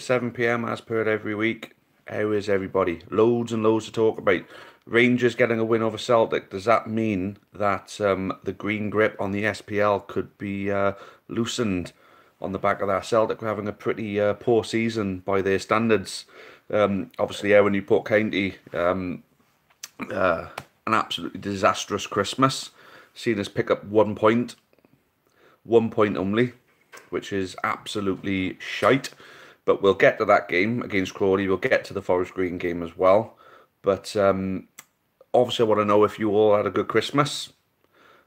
7 p.m. as per every week. How is everybody? Loads and loads to talk about. Rangers getting a win over Celtic. Does that mean that the green grip on the SPL could be loosened on the back of that? Celtic were having a pretty poor season by their standards. Obviously, Ewan Newport County, an absolutely disastrous Christmas. Seen us pick up 1 point only, which is absolutely shite. But we'll get to that game against Crawley. We'll get to the Forest Green game as well. But obviously, I want to know if you all had a good Christmas.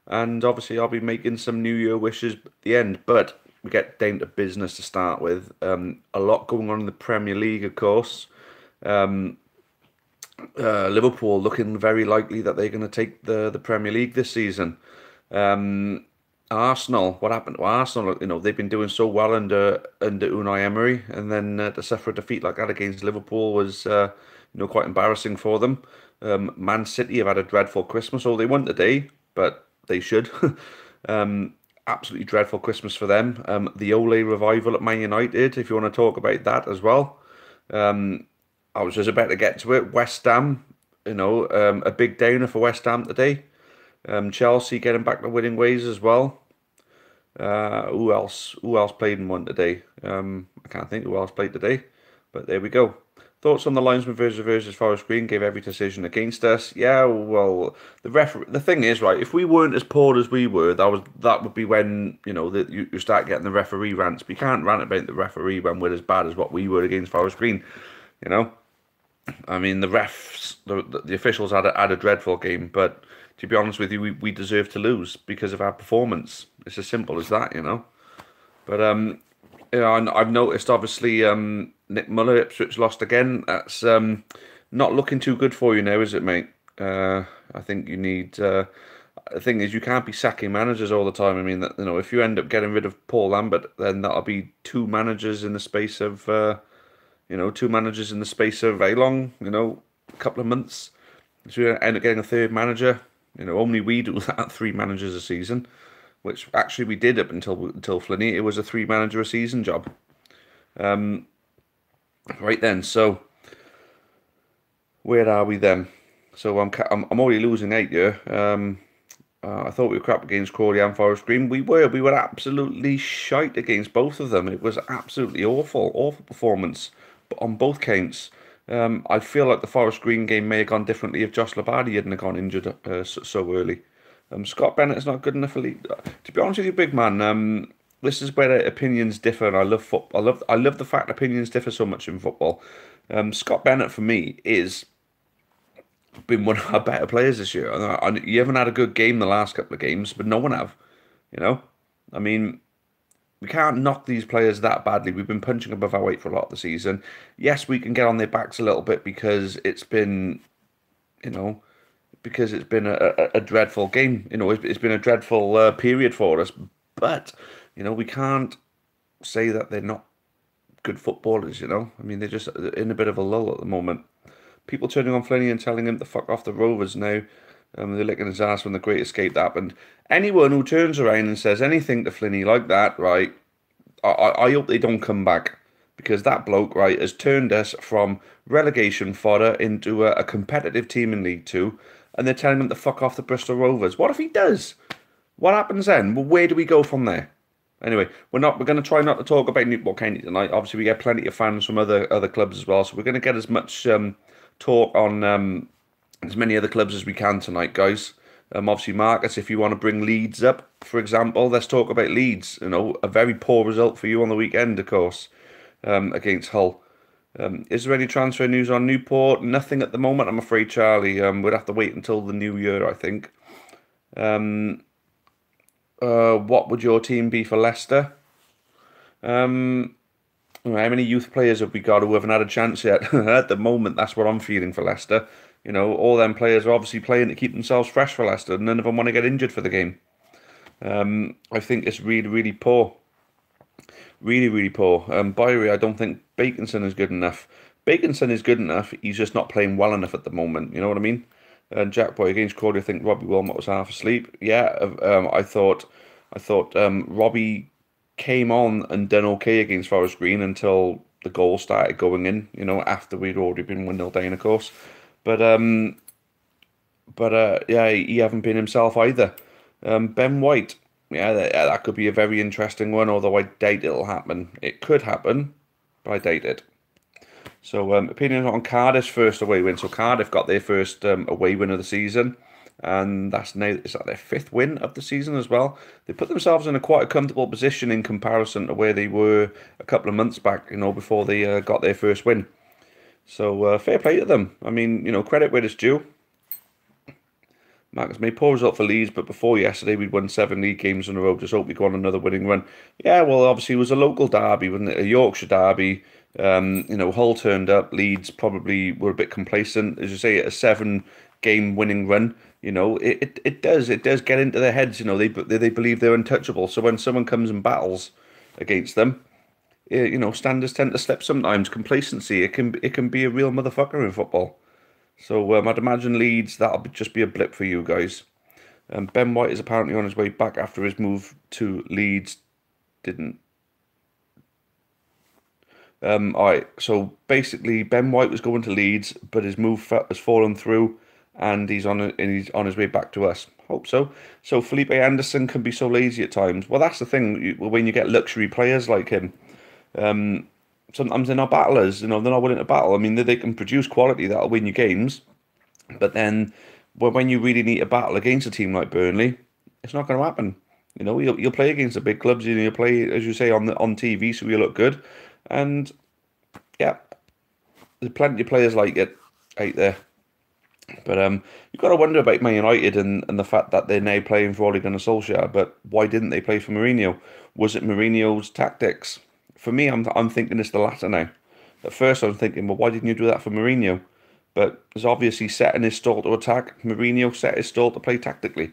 And obviously, I'll be making some New Year wishes at the end. But we get down to business to start with. A lot going on in the Premier League, of course. Liverpool looking very likely that they're going to take the Premier League this season. Arsenal, what happened to Arsenal? You know, they've been doing so well under Unai Emery, and then to suffer a defeat like that against Liverpool was quite embarrassing for them. Man City have had a dreadful Christmas. Oh, they won today, but they should. Absolutely dreadful Christmas for them. The Ole revival at Man United, if you want to talk about that as well. I was just about to get to it. West Ham, a big downer for West Ham today. Chelsea getting back to winning ways as well. Who else? Who else played in one today? I can't think who else played today, but there we go. Thoughts on the linesman versus Forest Green gave every decision against us. Yeah, well, the thing is, right, if we weren't as poor as we were, that would be when you start getting the referee rants. But you can't rant about the referee when we're as bad as what we were against Forest Green. I mean, the refs, the officials had a dreadful game, but to be honest with you, we deserve to lose because of our performance. It's as simple as that, But and I've noticed obviously Nick Muller, Ipswich lost again. That's not looking too good for you now, is it, mate? I think you need. The thing is, you can't be sacking managers all the time. I mean, if you end up getting rid of Paul Lambert, then that'll be two managers in the space of very long, a couple of months. So you end up getting a third manager. Only we do that, three managers a season, which actually we did up until Flinney. It was a three manager a season job. Right then, so where are we then? So I'm already losing 8 here. I thought we were crap against Crawley and Forest Green. We were absolutely shite against both of them. It was absolutely awful performance, but on both counts. I feel like the Forest Green game may have gone differently if Josh Labadie hadn't have gone injured so early. Scott Bennett is not good enough for league. To be honest with you, big man, this is where opinions differ, and I love football. I love the fact opinions differ so much in football. Scott Bennett for me is been one of our better players this year. You haven't had a good game the last couple of games, but no one have. I mean, we can't knock these players that badly. We've been punching above our weight for a lot of the season. Yes, we can get on their backs a little bit because it's been, a dreadful game. It's been a dreadful period for us. But, we can't say that they're not good footballers, I mean, they're just in a bit of a lull at the moment. People turning on Flinney and telling him to fuck off the Rovers now. They're licking his ass when the Great Escape happened. Anyone who turns around and says anything to Flinney like that, right, I hope they don't come back. Because that bloke, right, has turned us from relegation fodder into a competitive team in League Two. And they're telling him to fuck off the Bristol Rovers. What if he does? What happens then? Well, where do we go from there? Anyway, we're going to try not to talk about Newport County tonight. Obviously, we get plenty of fans from other clubs as well. So we're going to get as much talk on as many other clubs as we can tonight, guys. Obviously, Marcus, if you want to bring Leeds up, for example, let's talk about Leeds. A very poor result for you on the weekend, of course, against Hull. Is there any transfer news on Newport? Nothing at the moment, I'm afraid, Charlie. We'd have to wait until the new year, I think. What would your team be for Leicester? How many youth players have we got who haven't had a chance yet? At the moment, that's what I'm feeling for Leicester. All them players are obviously playing to keep themselves fresh for Leicester. None of them want to get injured for the game. I think it's really, really poor. Really, really poor. Byrie, I don't think Baconson is good enough. Baconson is good enough. He's just not playing well enough at the moment. You know what I mean? And Jack Boy against Crawley, I think Robbie Wilmot was half asleep. Yeah, I thought Robbie came on and done okay against Forest Green until the goal started going in, after we'd already been 1-0 down, of course. But yeah, he haven't been himself either. Ben White, yeah, that could be a very interesting one, although I doubt it'll happen. It could happen, but I doubt it. So, opinions on Cardiff's first away win. So, Cardiff got their first away win of the season, and is that their fifth win of the season as well? They put themselves in a quite a comfortable position in comparison to where they were a couple of months back, before they got their first win. So, fair play to them. I mean, credit where it's due. Marcus made poor result for Leeds, but before yesterday we'd won 7 league games in a row. Just hope we go on another winning run. Yeah, well, obviously it was a local derby, wasn't it? A Yorkshire derby. Hull turned up. Leeds probably were a bit complacent, as you say, a 7-game winning run. It does get into their heads. They believe they're untouchable. So when someone comes and battles against them, standards tend to slip sometimes. Complacency, it can be a real motherfucker in football. So I'd imagine Leeds, just be a blip for you guys. Ben White is apparently on his way back after his move to Leeds. Didn't. All right. So basically, Ben White was going to Leeds, but his move has fallen through, and he's on his way back to us. Hope so. So Felipe Anderson can be so lazy at times. Well, that's the thing. When you get luxury players like him, sometimes they're not battlers. They're not willing to battle. I mean, they can produce quality that'll win you games, but then when you really need to battle against a team like Burnley, it's not going to happen. You'll play against the big clubs. You'll play, as you say, on TV, so you look good. And yeah, there's plenty of players like it out there. But you've got to wonder about Man United and the fact that they're now playing for Ole Gunnar Solskjaer. But why didn't they play for Mourinho? Was it Mourinho's tactics? For me, I'm thinking it's the latter now. At first, I was thinking, well, why didn't you do that for Mourinho? But it's obviously setting his stall to attack. Mourinho set his stall to play tactically.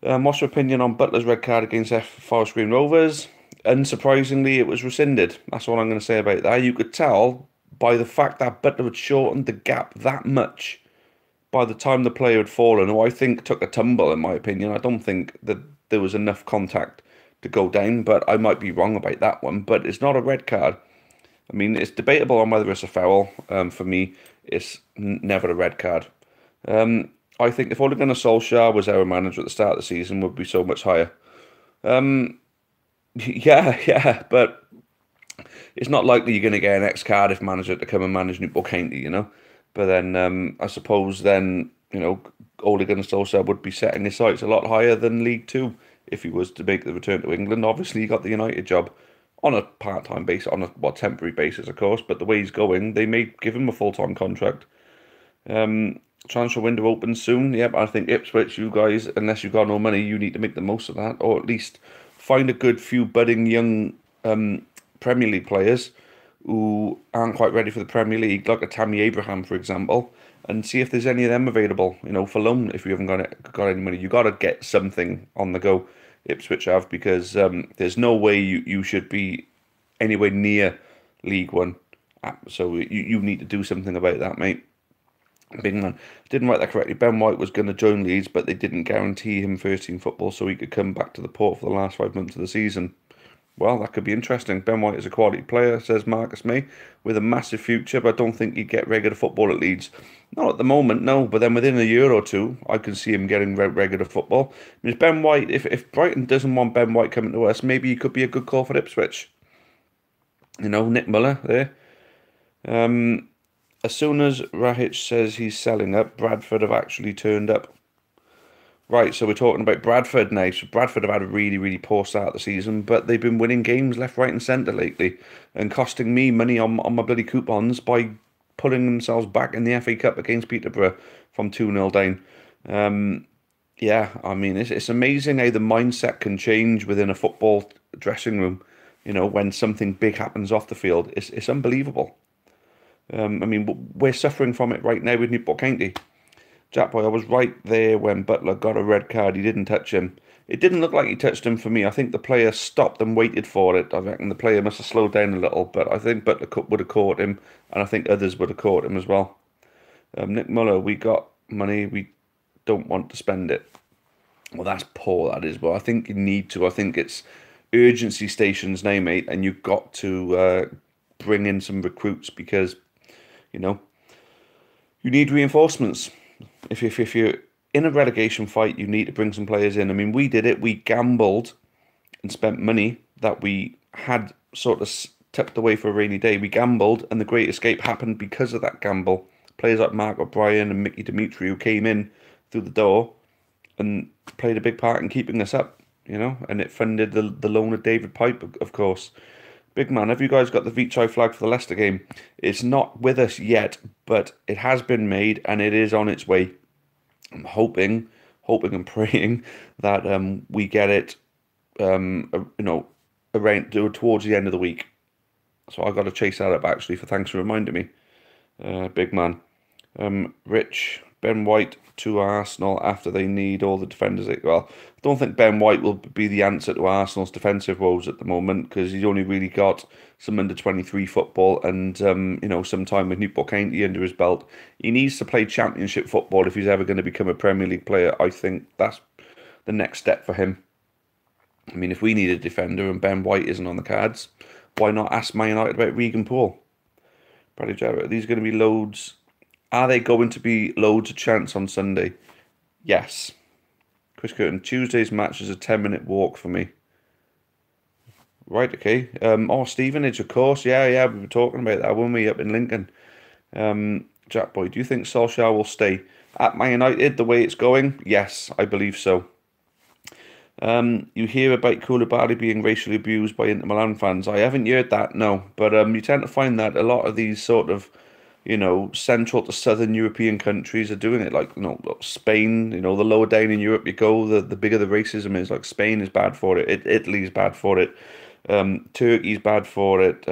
What's your opinion on Butler's red card against Forest Green Rovers? Unsurprisingly, it was rescinded. That's all I'm going to say about that. You could tell by the fact that Butler had shortened the gap that much by the time the player had fallen, who I think took a tumble, in my opinion. I don't think that there was enough contact to go down, but I might be wrong about that one. But it's not a red card. I mean, it's debatable on whether it's a foul. For me, it's never a red card. I think if Ole Gunnar Solskjaer was our manager at the start of the season, would be so much higher. Yeah, but it's not likely you're going to get an ex-Cardiff manager to come and manage Newport County, But then I suppose then, Ole Gunnar Solskjaer would be setting his sights a lot higher than League Two if he was to make the return to England. Obviously, he got the United job on a part-time basis, on a temporary basis, of course. But the way he's going, they may give him a full-time contract. Transfer window opens soon. Yep, I think Ipswich, you guys, unless you've got no money, you need to make the most of that, or at least find a good few budding young Premier League players who aren't quite ready for the Premier League, like a Tammy Abraham, for example, and see if there's any of them available, for loan. If you haven't got any money, you got to get something on the go. Ipswich have, because there's no way you should be anywhere near League One. So you need to do something about that, mate. Big man. Didn't write that correctly. Ben White was going to join Leeds, but they didn't guarantee him first-team football so he could come back to the port for the last 5 months of the season. Well, that could be interesting. Ben White is a quality player, says Marcus May, with a massive future, but I don't think he'd get regular football at Leeds. Not at the moment, no, but then within a year or two, I can see him getting regular football. I mean, Ben White, if Brighton doesn't want Ben White coming to us, maybe he could be a good call for Ipswich. Nick Muller there. As soon as Rahic says he's selling up, Bradford have actually turned up. Right, so we're talking about Bradford now. So Bradford have had a really, really poor start of the season, but they've been winning games left, right and centre lately and costing me money on my bloody coupons by pulling themselves back in the FA Cup against Peterborough from 2-0 down. Yeah, I mean, it's amazing how the mindset can change within a football dressing room, when something big happens off the field. It's unbelievable. I mean, we're suffering from it right now with Newport County. Jack Boy, I was right there when Butler got a red card. He didn't touch him. It didn't look like he touched him for me. I think the player stopped and waited for it. I reckon the player must have slowed down a little, but I think Butler would have caught him, and I think others would have caught him as well. Nick Muller, we got money. We don't want to spend it. Well, that's poor, that is. But I think you need to. I think it's urgency stations now, mate, and you've got to bring in some recruits because you know you need reinforcements. If you're in a relegation fight, you need to bring some players in. I mean, we did it. We gambled and spent money that we had sort of tucked away for a rainy day. We gambled, and the Great Escape happened because of that gamble. Players like Mark O'Brien and Mickey Dimitri who came in through the door and played a big part in keeping us up, and it funded the loan of David Pipe, of course. Big man, have you guys got the Vichai flag for the Leicester game? It's not with us yet, but it has been made and it is on its way. I'm hoping and praying that we get it, around towards the end of the week. So I got to chase that up actually. Thanks for reminding me, big man. Rich, Ben White to Arsenal after they need all the defenders. Well, I don't think Ben White will be the answer to Arsenal's defensive woes at the moment because he's only really got some under-23 football and some time with Newport County under his belt. He needs to play Championship football if he's ever going to become a Premier League player. I think that's the next step for him. I mean, if we need a defender and Ben White isn't on the cards, why not ask Man United about Regan Poole? Bradley Jarrett, are these going to be loads? Are they going to be loads of chance on Sunday? Yes. Chris Curtin, Tuesday's match is a 10-minute walk for me. Right, okay. Stevenage, of course. Yeah, we were talking about that, weren't we, up in Lincoln? Jack Boy, do you think Solskjaer will stay at Man United the way it's going? Yes, I believe so. You hear about Koulibaly being racially abused by Inter Milan fans. I haven't heard that, no. But you tend to find that a lot of these sort of, central to southern European countries are doing it. Like, Spain, the lower down in Europe you go, the bigger the racism is. Like, Spain is bad for it. Italy's bad for it. Turkey's bad for it.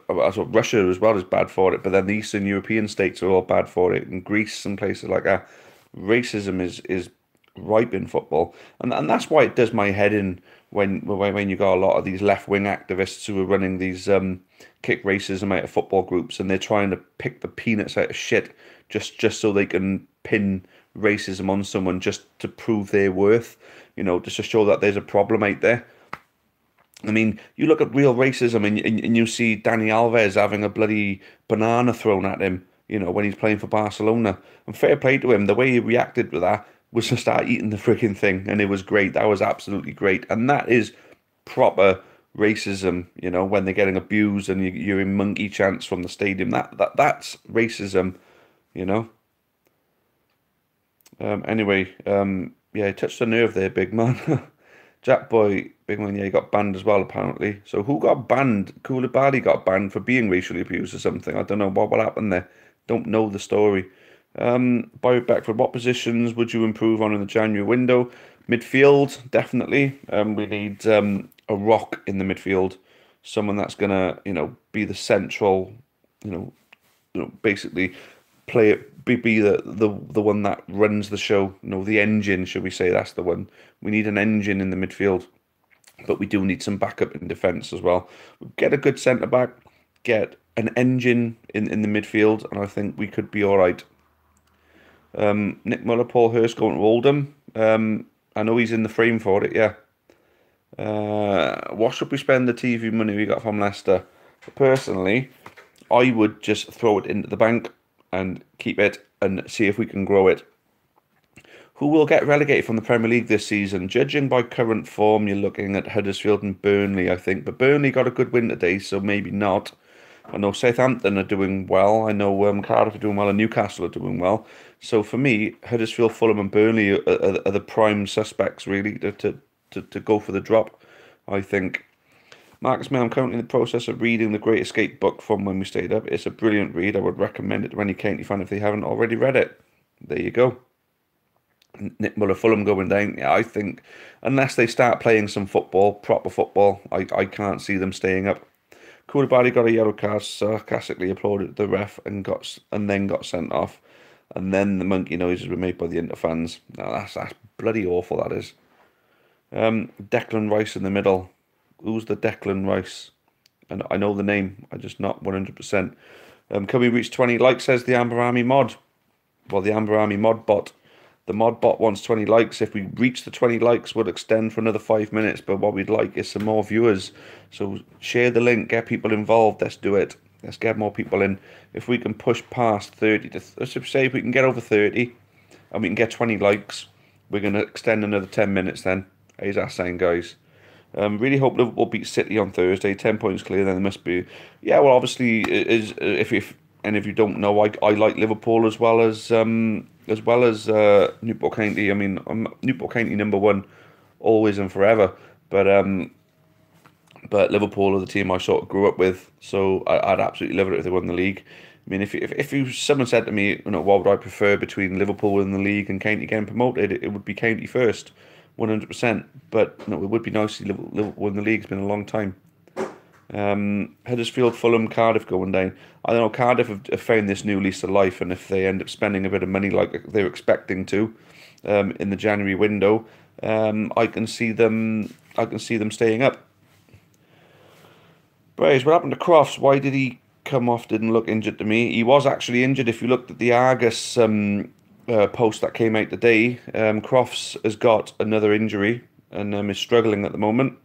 Russia as well is bad for it. But then the Eastern European states are all bad for it. And Greece and places like that. Racism is ripe in football, and that's why it does my head in when you got a lot of these left wing activists who are running these kick racism out of football groups, and they're trying to pick the peanuts out of shit just so they can pin racism on someone just to prove their worth, just to show that there's a problem out there. I mean, you look at real racism and you see Dani Alves having a bloody banana thrown at him, when he's playing for Barcelona. And fair play to him, the way he reacted to that was to start eating the freaking thing, and it was great. That was absolutely great, and that is proper racism. When they're getting abused and you're in monkey chants from the stadium. That's racism. Anyway, yeah, touched a nerve there, big man. Jack Boy, big man, yeah, he got banned as well apparently. So who got banned? Koulibaly got banned for being racially abused or something. I don't know what happened there. Don't know the story. Barry Beckford, what positions would you improve on in the January window? Midfield, definitely. We need a rock in the midfield, someone that's gonna, be the central, basically play it, be the one that runs the show. The engine, should we say? That's the one. We need an engine in the midfield, but we do need some backup in defence as well. Get a good centre back, get an engine in the midfield, and I think we could be all right. Nick Muller, Paul Hurst going to Oldham. I know he's in the frame for it, yeah. What should we spend the TV money we got from Leicester? Personally, I would just throw it into the bank and keep it and see if we can grow it. Who will get relegated from the Premier League this season? Judging by current form, you're looking at Huddersfield and Burnley, I think. But Burnley got a good win today, so maybe not. I know Southampton are doing well. I know Cardiff are doing well and Newcastle are doing well. So for me, Huddersfield, Fulham and Burnley are the prime suspects, really, to go for the drop, I think. Marcus May, I'm currently in the process of reading the Great Escape book from when we stayed up. It's a brilliant read. I would recommend it to any county fan if they haven't already read it. There you go. Nick Muller, Fulham going down. Yeah, I think unless they start playing some football, proper football, I can't see them staying up. Koulibaly got a yellow card, sarcastically applauded the ref and then got sent off. And then the monkey noises were made by the Inter fans. Now that's bloody awful, that is. Declan Rice in the middle. Who's the Declan Rice? And I know the name, I just not 100%. Can we reach 20 likes, says the Amber Army mod? Well, the Amber Army mod bot The mod bot wants 20 likes. If we reach the 20 likes, we'll extend for another 5 minutes. But what we'd like is some more viewers. So share the link, get people involved. Let's do it. Let's get more people in. If we can push past 30 to, let's just say if we can get over 30 and we can get 20 likes, we're going to extend another 10 minutes then. How's that saying, guys? Really hope Liverpool beat City on Thursday. 10 points clear. Then there must be, yeah. Well, obviously, is if and if you don't know, I like Liverpool as well as Newport County. I mean, I'm Newport County #1, always and forever. But Liverpool are the team I sort of grew up with, so I'd absolutely love it if they won the league. I mean, if someone said to me, what would I prefer between Liverpool winning the league and County getting promoted, it would be County first, 100%. But it would be nice to see Liverpool win the league. It's been a long time. Huddersfield, Fulham, Cardiff going down. I don't know. Cardiff have found this new lease of life, and if they end up spending a bit of money like they were expecting to, in the January window, I can see them. Staying up. Braves, what happened to Crofts? Why did he come off? Didn't look injured to me. He was actually injured. If you looked at the Argus post that came out today, Crofts has got another injury and is struggling at the moment.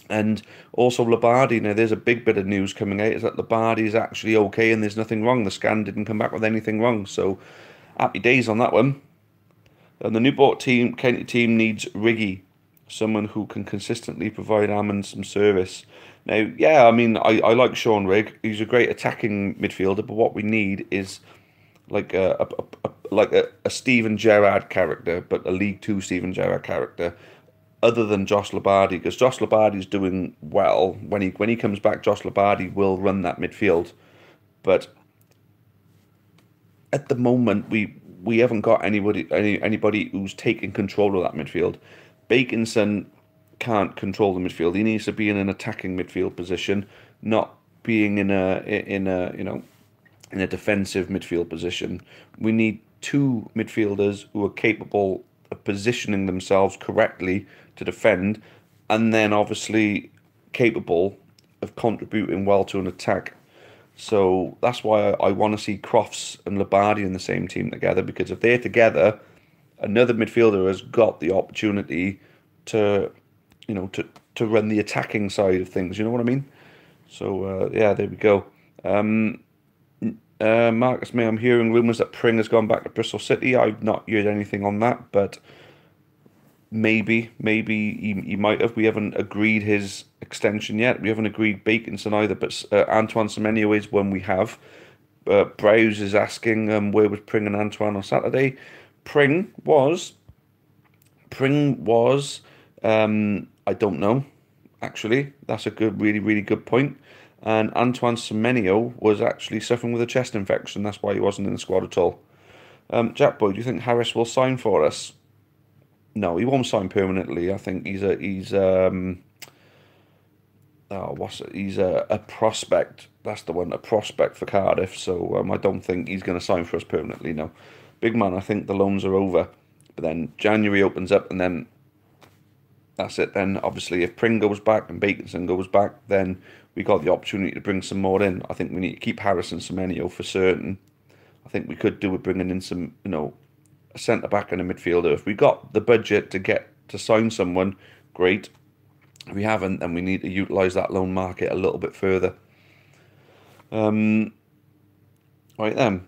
And also Labardi. Now, there's a big bit of news coming out, is that Labardi is actually okay and there's nothing wrong. The scan didn't come back with anything wrong. So, happy days on that one. And the Newport County team needs Riggy, someone who can consistently provide Ammon some service. Now, yeah, I mean, I like Sean Rigg. He's a great attacking midfielder, but what we need is like a Steven Gerrard character, but a League Two Steven Gerrard character, other than Josh Labardi, because Josh Labardi's doing well. When he comes back, Josh Labardi will run that midfield, but at the moment we haven't got anybody who's taking control of that midfield. Baconson can't control the midfield. He needs to be in an attacking midfield position, not being in a defensive midfield position. We need two midfielders who are capable of positioning themselves correctly to defend, and then obviously capable of contributing well to an attack. So that's why I want to see Crofts and Labardi in the same team together, because if they're together, another midfielder has got the opportunity to run the attacking side of things. You know what I mean? So yeah, there we go. Marcus May, I'm hearing rumours that Pring has gone back to Bristol City. I've not heard anything on that, but maybe he might have. We haven't agreed his extension yet. We haven't agreed Baconson either, but Antoine Semenyo is one we have. Browse is asking where was Pring and Antoine on Saturday. Pring was I don't know, actually. That's a really good point. And Antoine Semenyo was actually suffering with a chest infection. That's why he wasn't in the squad at all. Jack Boy, do you think Harris will sign for us? No, he won't sign permanently. I think he's a prospect. That's the one, a prospect for Cardiff. So I don't think he's going to sign for us permanently. No, big man. I think the loans are over. But then January opens up, and then that's it. Then obviously, if Pring goes back and Baconson goes back, then we got the opportunity to bring some more in. I think we need to keep Harris and Semenyo for certain. I think we could do with bringing in some, a centre back and a midfielder. If we got the budget to sign someone, great. If we haven't, then we need to utilise that loan market a little bit further. Right then.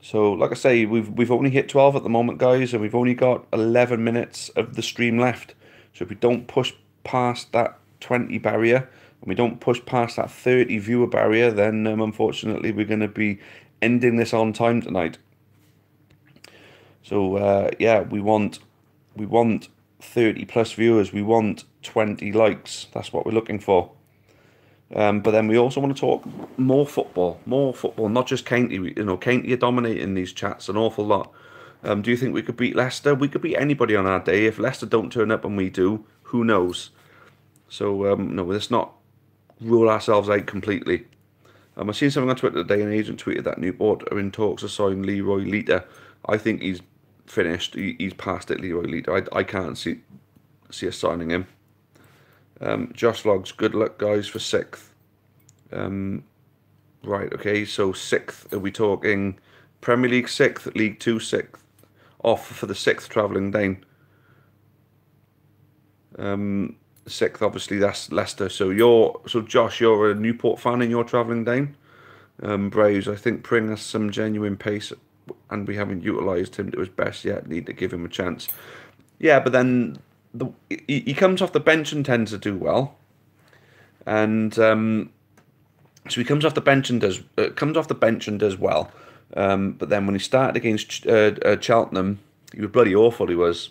So, like I say, we've only hit 12 at the moment, guys, and we've only got 11 minutes of the stream left. So if we don't push past that 20 barrier, and we don't push past that 30 viewer barrier, then unfortunately we're going to be ending this on time tonight. So yeah, we want 30 plus viewers. We want 20 likes. That's what we're looking for. But then we also want to talk more football, not just County. County are dominating these chats an awful lot. Do you think we could beat Leicester? We could beat anybody on our day. If Leicester don't turn up and we do, who knows? So no, let's not rule ourselves out completely. I've seen something on Twitter today. An agent tweeted that Newport are in talks to sign Leroy Lita. I think he's finished. He's past it, Leroy Lita. I can't see us signing him. Josh Logs, good luck, guys, for 6th. Right, okay, so 6th. Are we talking Premier League 6th, League 2 6th? off for the sixth travelling down. Sixth, obviously, that's Leicester. So Josh, you're a Newport fan and you're travelling down. Braves, I think Pring has some genuine pace, and we haven't utilised him to his best yet. Need to give him a chance. Yeah, but then he comes off the bench and tends to do well, and so he comes off the bench and does well. But then when he started against Cheltenham, he was bloody awful. He was,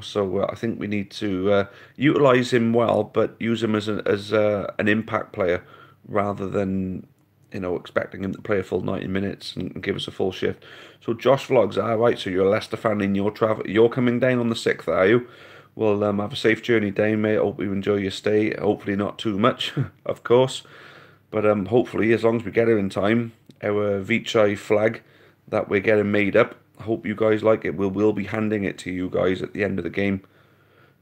So I think we need to utilise him well, but use him as an impact player rather than expecting him to play a full 90 minutes and give us a full shift. So Josh Vlogs, all right. So you're a Leicester fan in your travel. You're coming down on the 6th, are you? Well, have a safe journey down, mate. Hope you enjoy your stay. Hopefully not too much, of course. But hopefully, as long as we get here in time, our Vichai flag that we're getting made up. I hope you guys like it. We'll be handing it to you guys at the end of the game.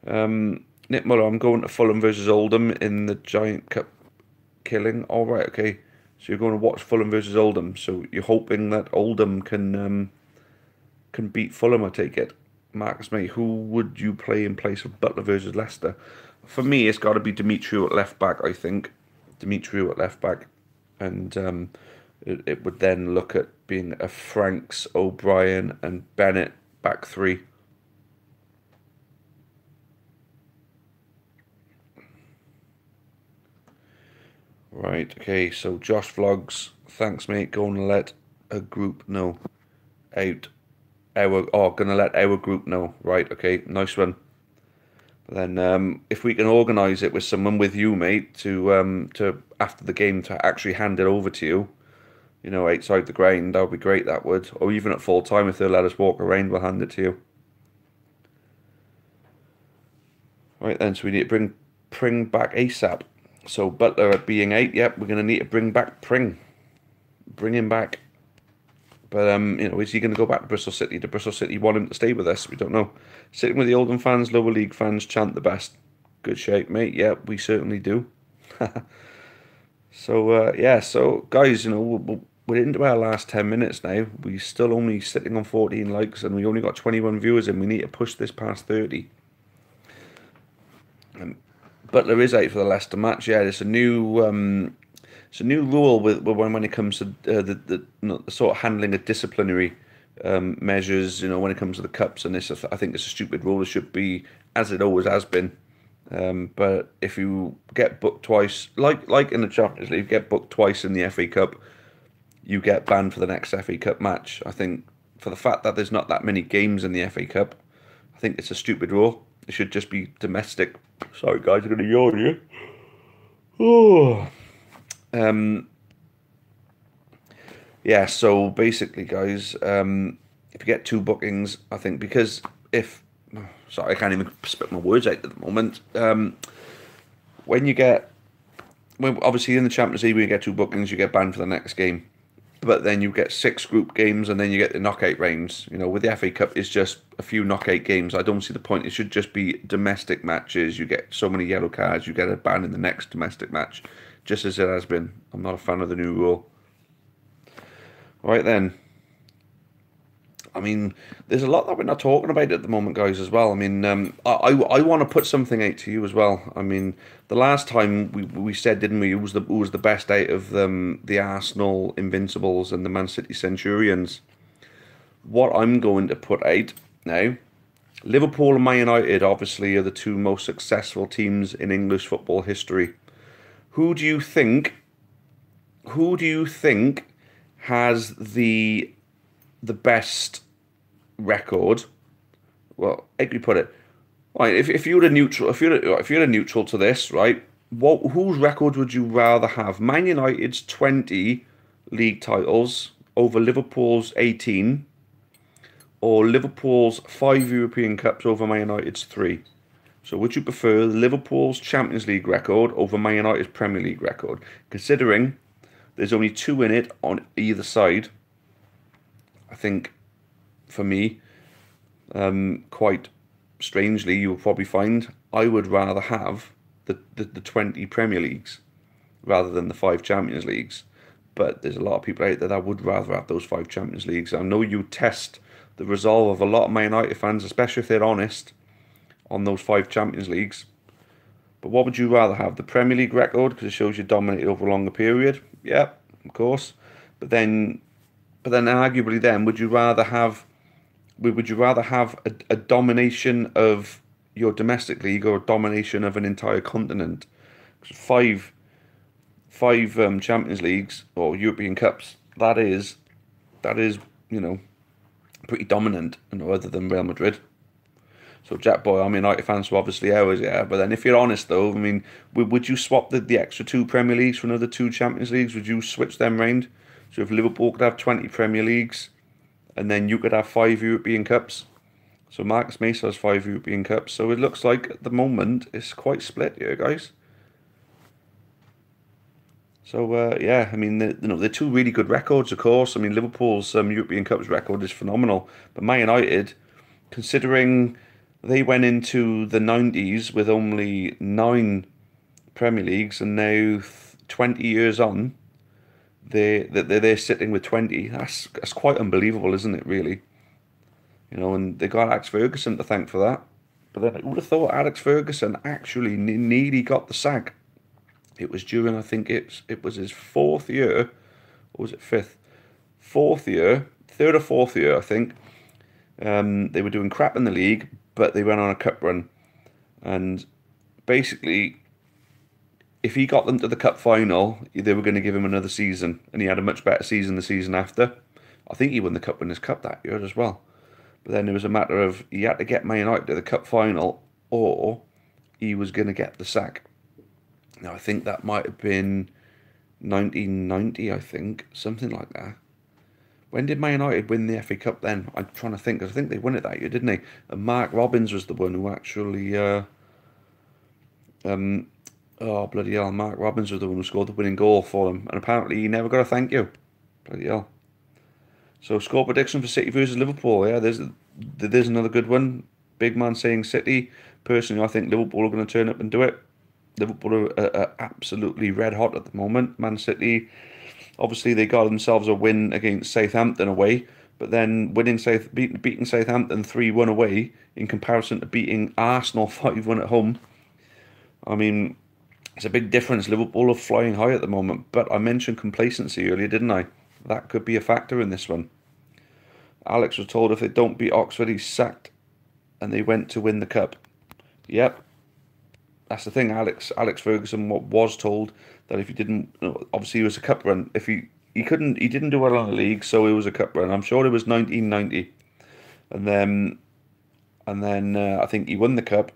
Nick Muller, I'm going to Fulham versus Oldham in the Giant Cup killing. All right, okay. So you're going to watch Fulham versus Oldham. So you're hoping that Oldham can beat Fulham, I take it. Marcus, mate, who would you play in place of Butler versus Leicester? For me, it's got to be Demetriou at left back, I think. Demetriou at left back. And it would then look at being a Franks, O'Brien and Bennett back three. Right, okay, so Josh Vlogs, thanks mate, going to let a group know. Gonna let our group know. Right, okay, nice one. Then if we can organise it with someone, with you mate, to after the game to actually hand it over to you, outside the ground, that would be great, that would. Or even at full time, if they'll let us walk around, we'll hand it to you. Right then, so we need to bring Pring back ASAP. So Butler at being 8, yep, we're going to need to bring back Pring. Bring him back. But, is he going to go back to Bristol City? Do Bristol City want him to stay with us? We don't know. Sitting with the Oldham fans, lower league fans chant the best. Good shape, mate. Yeah, we certainly do. So, so guys, we're into our last 10 minutes now. We're still only sitting on 14 likes and we only got 21 viewers and we need to push this past 30. Butler is out for the Leicester match. Yeah, it's a new rule when it comes to the sort of handling of disciplinary measures. When it comes to the cups, and this, I think it's a stupid rule. It should be as it always has been. But if you get booked twice, like in the Champions League, get booked twice in the FA Cup, you get banned for the next FA Cup match. I think for the fact that there's not that many games in the FA Cup, I think it's a stupid rule. It should just be domestic. Sorry, guys, I'm going to yawn here. Oh. Yeah, so basically, guys, if you get 2 bookings, I think because sorry, I can't even spit my words out at the moment. Obviously in the Champions League, when you get 2 bookings, you get banned for the next game. But then you get 6 group games and then you get the knockout rounds. With the FA Cup, it's just a few knockout games. I don't see the point. It should just be domestic matches. You get so many yellow cards, you get a ban in the next domestic match, just as it has been. I'm not a fan of the new rule. Right then. I mean, there's a lot that we're not talking about at the moment, guys, as well. I mean, I want to put something out to you as well. I mean, the last time we said, didn't we, who was the best out of the Arsenal Invincibles and the Man City Centurions. What I'm going to put out now, Liverpool and Man United obviously are the 2 most successful teams in English football history. Who do you think has the best record? Well, how can we put it? Right, if you're a neutral, if you're a neutral to this, right? Whose record would you rather have? Man United's 20 league titles over Liverpool's 18, or Liverpool's 5 European Cups over Man United's 3? So would you prefer Liverpool's Champions League record over Man United's Premier League record? Considering there's only 2 in it on either side, I think, for me, quite strangely, you'll probably find I would rather have the 20 Premier Leagues rather than the 5 Champions Leagues. But there's a lot of people out there that would rather have those 5 Champions Leagues. I know you test the resolve of a lot of Man United fans, especially if they're honest, on those 5 Champions Leagues. But what would you rather have? The Premier League record because it shows you dominated over a longer period. Yeah, of course. But then, but then arguably, then would you rather have a domination of your domestic league or a domination of an entire continent? 'Cause five Champions Leagues or European Cups. That is pretty dominant, other than Real Madrid. So Jack Boy, I'm a United fan, so obviously ours, yeah. But then if you're honest though, I mean, would you swap the extra 2 Premier Leagues for another 2 Champions Leagues? Would you switch them round? So if Liverpool could have 20 Premier Leagues, and then you could have 5 European Cups. So Marcus Mesa has 5 European Cups. So it looks like at the moment it's quite split here, guys. So yeah, I mean, they're two really good records, of course. I mean, Liverpool's European Cups record is phenomenal, but Man United, considering they went into the 90s with only 9 Premier Leagues, and now 20 years on, they're sitting with 20. That's quite unbelievable, isn't it? Really, and they got Alex Ferguson to thank for that. But then who would have thought Alex Ferguson actually nearly got the sack? It was during, I think it was his 4th year, or was it fifth? 4th year, third or 4th year, I think. They were doing crap in the league, but they went on a cup run. And basically, if he got them to the cup final, they were going to give him another season. And he had a much better season the season after. I think he won the Cup Winners' Cup that year as well. But then it was a matter of he had to get Man United to the cup final, or he was going to get the sack. Now, I think that might have been 1990, I think. Something like that. When did Man United win the FA Cup then? I'm trying to think, because I think they won it that year, didn't they? And Mark Robbins was the one who actually... oh, bloody hell. Mark Robbins was the one who scored the winning goal for them. And apparently he never got a thank you. Bloody hell. So, score prediction for City versus Liverpool. Yeah, there's another good one. Big man saying City. Personally, I think Liverpool are going to turn up and do it. Liverpool are absolutely red hot at the moment. Man City, obviously, they got themselves a win against Southampton away, but then beating Southampton 3-1 away in comparison to beating Arsenal 5-1 at home. I mean, it's a big difference. Liverpool are flying high at the moment, but I mentioned complacency earlier, didn't I? That could be a factor in this one. Alex was told if they don't beat Oxford, he's sacked, and they went to win the cup. Yep. That's the thing. Alex Ferguson was told that if he didn't, obviously it was a cup run. If he didn't do well on the league, so it was a cup run. I'm sure it was 1990, and then I think he won the cup.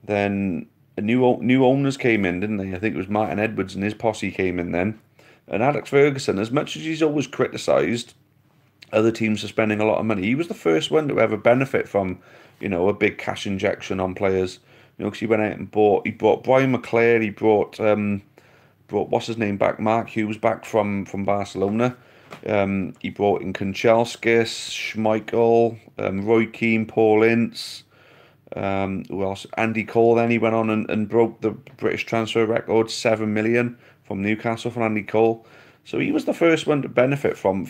Then new owners came in, didn't they? I think it was Martin Edwards and his posse came in then. And Alex Ferguson, as much as he's always criticised other teams for spending a lot of money, he was the first one to ever benefit from, a big cash injection on players. Because he went out and he brought Brian McClair, he brought what's his name back, Mark Hughes back from Barcelona. He brought in Kanchelskis, Schmeichel, Roy Keane, Paul Ince. Who else? Andy Cole. Then he went on and broke the British transfer record, 7 million from Newcastle for Andy Cole. So he was the first one to benefit from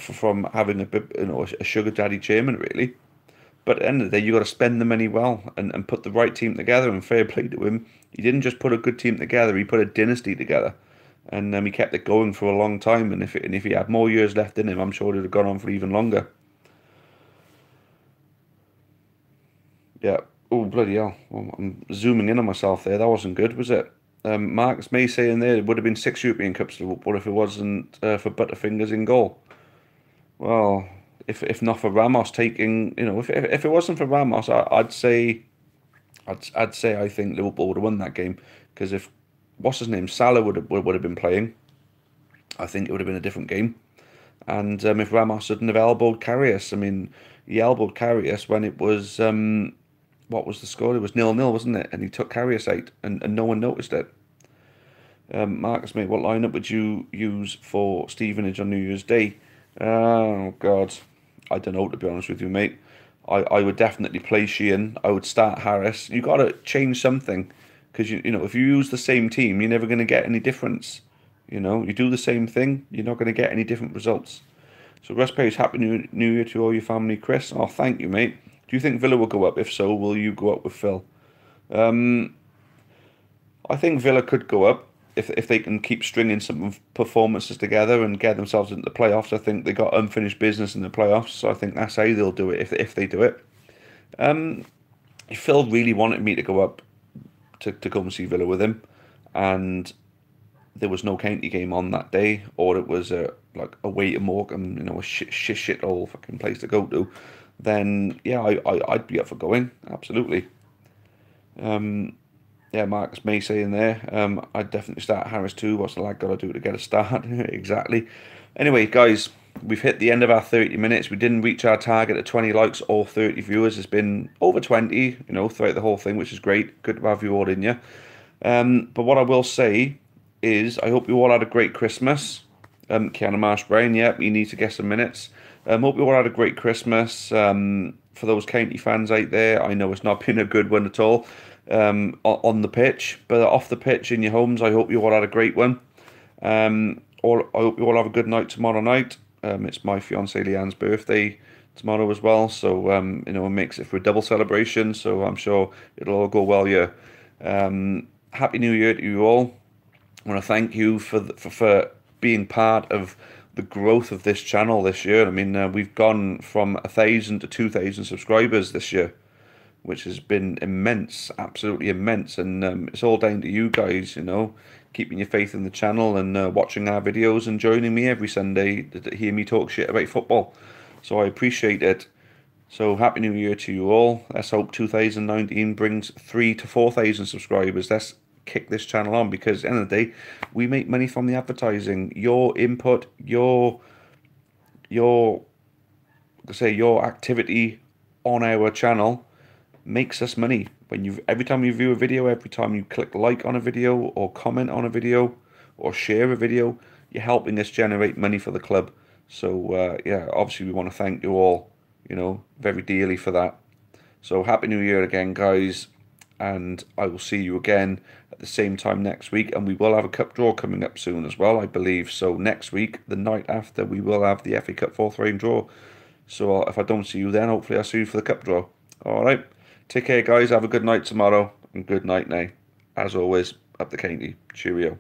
having a sugar daddy chairman, really. But at the end of the day, you got to spend the money well and put the right team together. And fair play to him, he didn't just put a good team together; he put a dynasty together, and he kept it going for a long time. And if he had more years left in him, I'm sure it'd have gone on for even longer. Yeah. Oh, bloody hell. Well, I'm zooming in on myself there. That wasn't good, was it? Marcus May saying there it would have been 6 European Cups to Liverpool if it wasn't for Butterfingers in goal. Well, if not for Ramos taking, if it wasn't for Ramos, I'd say I think Liverpool would have won that game, because if what's his name Salah would have been playing, I think it would have been a different game. And if Ramos hadn't have elbowed Karius, I mean, he elbowed Karius when it was what was the score? It was 0-0, wasn't it? And he took Karius out, and no one noticed it. Marcus, mate, what lineup would you use for Stevenage on New Year's Day? Oh God, I don't know, to be honest with you, mate. I would definitely play Sheehan. I would start Harris. You got to change something, because if you use the same team, you're never going to get any difference. You do the same thing, you're not going to get any different results. So Russ Page, Happy New Year to all your family, Chris. Oh, thank you, mate. Do you think Villa will go up? If so, will you go up with Phil? I think Villa could go up if they can keep stringing some performances together and get themselves into the playoffs. I think they got unfinished business in the playoffs, so I think that's how they'll do it if they do it. Phil really wanted me to go up to go and see Villa with him, and there was no county game on that day, or it was like away to Morecambe, a shit old fucking place to go to. Then yeah, I'd be up for going, absolutely. Yeah, Marcus May saying there. I'd definitely start Harris too. What's the lad got to do to get a start? Exactly. Anyway, guys, we've hit the end of our 30 minutes. We didn't reach our target of 20 likes or 30 viewers. It's been over 20, throughout the whole thing, which is great. Good to have you all in you. But what I will say is I hope you all had a great Christmas. Kiana Marsh Brown, yeah, you need to get some minutes. Hope you all had a great Christmas. For those county fans out there, I know it's not been a good one at all on the pitch, but off the pitch in your homes, I hope you all had a great one. I hope you all have a good night tomorrow night. It's my fiancée Leanne's birthday tomorrow as well, so it makes it for a double celebration. So I'm sure it'll all go well. Yeah. Happy New Year to you all. I want to thank you for being part of the growth of this channel this year. I mean, we've gone from 1,000 to 2,000 subscribers this year, which has been immense, absolutely immense. And it's all down to you guys, keeping your faith in the channel and watching our videos and joining me every Sunday to hear me talk shit about football. So I appreciate it. So Happy New Year to you all. Let's hope 2019 brings 3,000 to 4,000 subscribers. Let's kick this channel on, because at the end of the day, we make money from the advertising. Your input, your activity on our channel makes us money. Every time you view a video, every time you click like on a video or comment on a video or share a video, you're helping us generate money for the club. So yeah, obviously we want to thank you all, very dearly for that. So Happy New Year again, guys, and I will see you again at the same time next week, and we will have a cup draw coming up soon as well, I believe. So next week, the night after, we will have the FA Cup fourth round draw. So if I don't see you then, hopefully I'll see you for the cup draw. All right. Take care, guys. Have a good night tomorrow, and good night now. As always, up the county. Cheerio.